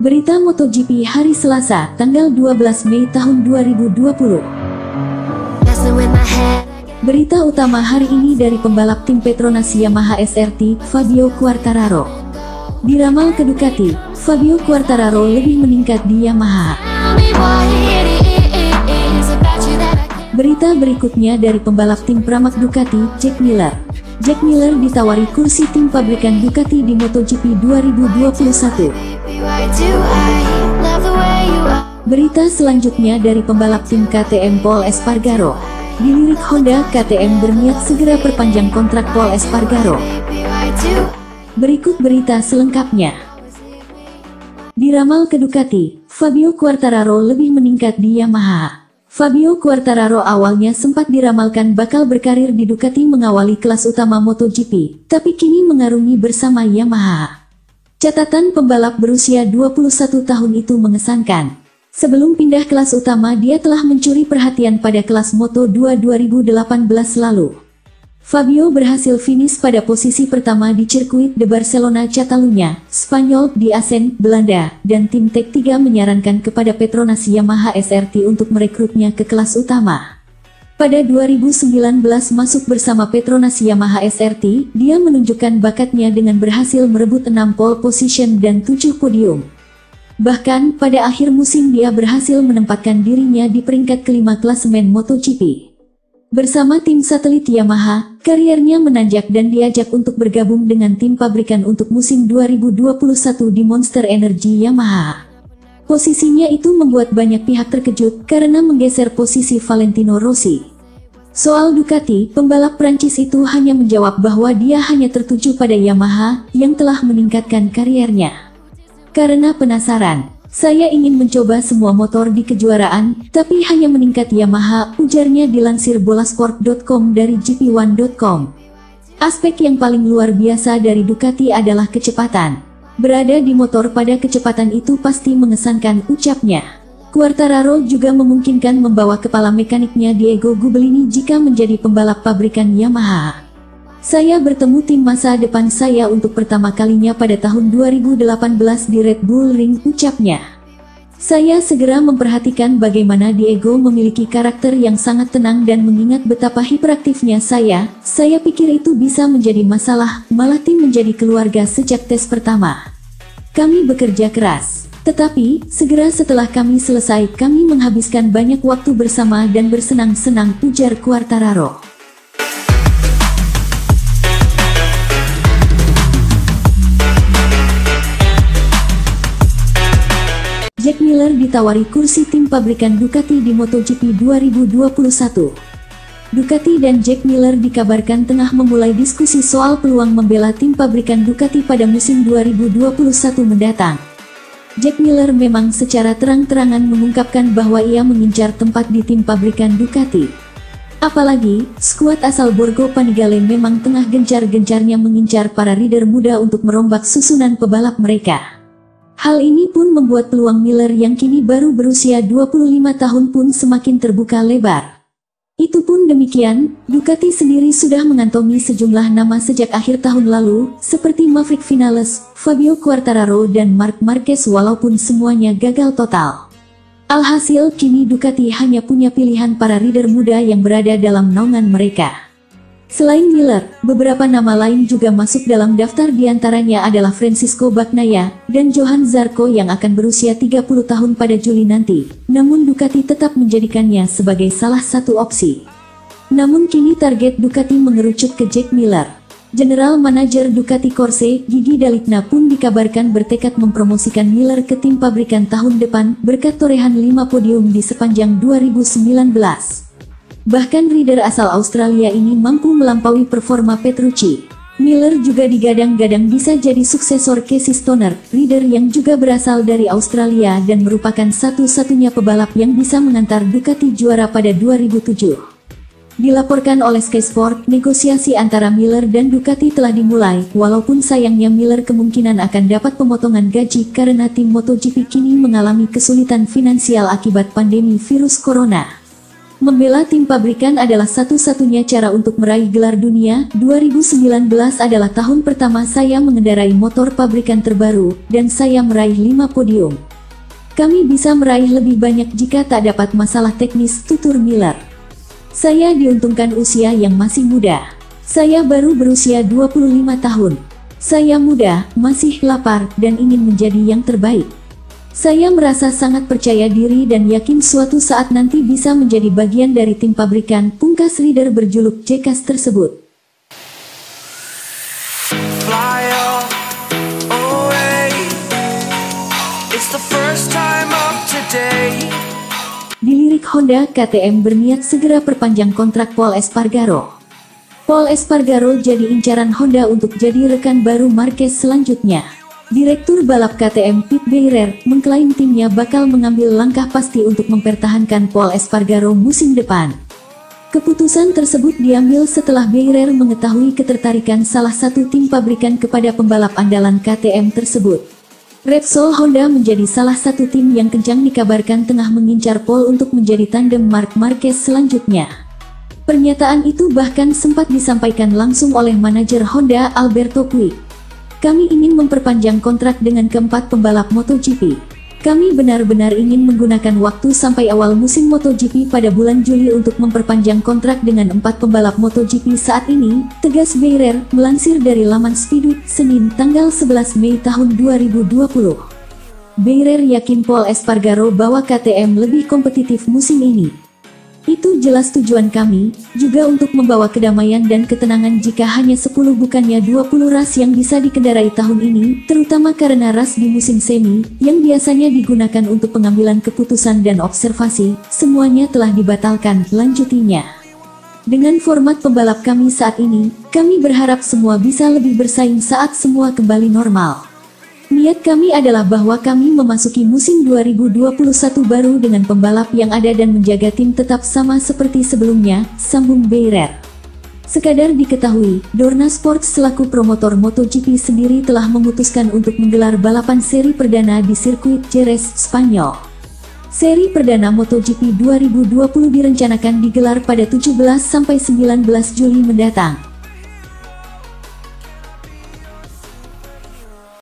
Berita MotoGP hari Selasa, tanggal 12 Mei tahun 2020. Berita utama hari ini dari pembalap tim Petronas Yamaha SRT, Fabio Quartararo. Diramal ke Ducati, Fabio Quartararo lebih meningkat di Yamaha. Berita berikutnya dari pembalap tim Pramac Ducati, Jack Miller. Jack Miller ditawari kursi tim pabrikan Ducati di MotoGP 2021. Berita selanjutnya dari pembalap tim KTM Pol Espargaro. Dilirik Honda, KTM berniat segera perpanjang kontrak Pol Espargaro. Berikut berita selengkapnya. Diramal ke Ducati, Fabio Quartararo lebih meningkat di Yamaha. Fabio Quartararo awalnya sempat diramalkan bakal berkarir di Ducati mengawali kelas utama MotoGP, tapi kini mengarungi bersama Yamaha. Catatan pembalap berusia 21 tahun itu mengesankan. Sebelum pindah kelas utama dia telah mencuri perhatian pada kelas Moto2 2018 lalu. Fabio berhasil finish pada posisi pertama di sirkuit de Barcelona Catalunya, Spanyol di Assen, Belanda, dan tim Tech3 menyarankan kepada Petronas Yamaha SRT untuk merekrutnya ke kelas utama. Pada 2019 masuk bersama Petronas Yamaha SRT, dia menunjukkan bakatnya dengan berhasil merebut 6 pole position dan 7 podium. Bahkan, pada akhir musim dia berhasil menempatkan dirinya di peringkat kelima klasemen MotoGP. Bersama tim satelit Yamaha, kariernya menanjak dan diajak untuk bergabung dengan tim pabrikan untuk musim 2021 di Monster Energy Yamaha. Posisinya itu membuat banyak pihak terkejut karena menggeser posisi Valentino Rossi. Soal Ducati, pembalap Prancis itu hanya menjawab bahwa dia hanya tertuju pada Yamaha yang telah meningkatkan kariernya. Karena penasaran, saya ingin mencoba semua motor di kejuaraan, tapi hanya meningkat Yamaha, ujarnya dilansir bolasport.com dari gp1.com. Aspek yang paling luar biasa dari Ducati adalah kecepatan. Berada di motor pada kecepatan itu pasti mengesankan, ucapnya. Quartararo juga memungkinkan membawa kepala mekaniknya Diego Gubelini jika menjadi pembalap pabrikan Yamaha. Saya bertemu tim masa depan saya untuk pertama kalinya pada tahun 2018 di Red Bull Ring, ucapnya. Saya segera memperhatikan bagaimana Diego memiliki karakter yang sangat tenang dan mengingat betapa hiperaktifnya saya pikir itu bisa menjadi masalah, malah tim menjadi keluarga sejak tes pertama. Kami bekerja keras, tetapi segera setelah kami selesai kami menghabiskan banyak waktu bersama dan bersenang-senang, ujar Quartararo. Jack Miller ditawari kursi tim pabrikan Ducati di MotoGP 2021. Ducati dan Jack Miller dikabarkan tengah memulai diskusi soal peluang membela tim pabrikan Ducati pada musim 2021 mendatang. Jack Miller memang secara terang-terangan mengungkapkan bahwa ia mengincar tempat di tim pabrikan Ducati. Apalagi, skuad asal Borgo Panigale memang tengah gencar-gencarnya mengincar para rider muda untuk merombak susunan pebalap mereka. Hal ini pun membuat peluang Miller yang kini baru berusia 25 tahun pun semakin terbuka lebar. Itu pun demikian, Ducati sendiri sudah mengantongi sejumlah nama sejak akhir tahun lalu, seperti Maverick Vinales, Fabio Quartararo dan Marc Marquez walaupun semuanya gagal total. Alhasil kini Ducati hanya punya pilihan para rider muda yang berada dalam naungan mereka. Selain Miller, beberapa nama lain juga masuk dalam daftar, diantaranya adalah Francisco Bagnaia dan Johan Zarco yang akan berusia 30 tahun pada Juli nanti. Namun Ducati tetap menjadikannya sebagai salah satu opsi. Namun kini target Ducati mengerucut ke Jack Miller. General Manager Ducati Corse, Gigi Dall'Igna pun dikabarkan bertekad mempromosikan Miller ke tim pabrikan tahun depan berkat torehan 5 podium di sepanjang 2019. Bahkan rider asal Australia ini mampu melampaui performa Petrucci. Miller juga digadang-gadang bisa jadi suksesor Casey Stoner, rider yang juga berasal dari Australia dan merupakan satu-satunya pebalap yang bisa mengantar Ducati juara pada 2007. Dilaporkan oleh Sky Sport, negosiasi antara Miller dan Ducati telah dimulai, walaupun sayangnya Miller kemungkinan akan dapat pemotongan gaji karena tim MotoGP kini mengalami kesulitan finansial akibat pandemi virus corona. Membela tim pabrikan adalah satu-satunya cara untuk meraih gelar dunia. 2019 adalah tahun pertama saya mengendarai motor pabrikan terbaru, dan saya meraih 5 podium. Kami bisa meraih lebih banyak jika tak dapat masalah teknis, tutur Miller. Saya diuntungkan usia yang masih muda. Saya baru berusia 25 tahun. Saya muda, masih lapar, dan ingin menjadi yang terbaik. Saya merasa sangat percaya diri dan yakin suatu saat nanti bisa menjadi bagian dari tim pabrikan, pungkas rider berjuluk Jekas tersebut. Fly away. It's the first time of today. Dilirik Honda, KTM berniat segera perpanjang kontrak Pol Espargaro. Pol Espargaro jadi incaran Honda untuk jadi rekan baru Marquez selanjutnya. Direktur balap KTM Pete Beirer mengklaim timnya bakal mengambil langkah pasti untuk mempertahankan Pol Espargaro musim depan. Keputusan tersebut diambil setelah Beirer mengetahui ketertarikan salah satu tim pabrikan kepada pembalap andalan KTM tersebut. Repsol Honda menjadi salah satu tim yang kencang dikabarkan tengah mengincar Pol untuk menjadi tandem Marc Marquez selanjutnya. Pernyataan itu bahkan sempat disampaikan langsung oleh manajer Honda Alberto Puig. Kami ingin memperpanjang kontrak dengan keempat pembalap MotoGP. Kami benar-benar ingin menggunakan waktu sampai awal musim MotoGP pada bulan Juli untuk memperpanjang kontrak dengan 4 pembalap MotoGP saat ini, tegas Beirer, melansir dari laman Speedweek, Senin tanggal 11 Mei tahun 2020. Beirer yakin Pol Espargaro bahwa KTM lebih kompetitif musim ini. Itu jelas tujuan kami, juga untuk membawa kedamaian dan ketenangan jika hanya 10 bukannya 20 ras yang bisa dikendarai tahun ini, terutama karena ras di musim semi, yang biasanya digunakan untuk pengambilan keputusan dan observasi, semuanya telah dibatalkan, lanjutinya. Dengan format pembalap kami saat ini, kami berharap semua bisa lebih bersaing saat semua kembali normal. Niat kami adalah bahwa kami memasuki musim 2021 baru dengan pembalap yang ada dan menjaga tim tetap sama seperti sebelumnya, sambung Beirer. Sekadar diketahui, Dorna Sports selaku promotor MotoGP sendiri telah memutuskan untuk menggelar balapan seri perdana di sirkuit Jerez, Spanyol. Seri perdana MotoGP 2020 direncanakan digelar pada 17-19 Juli mendatang.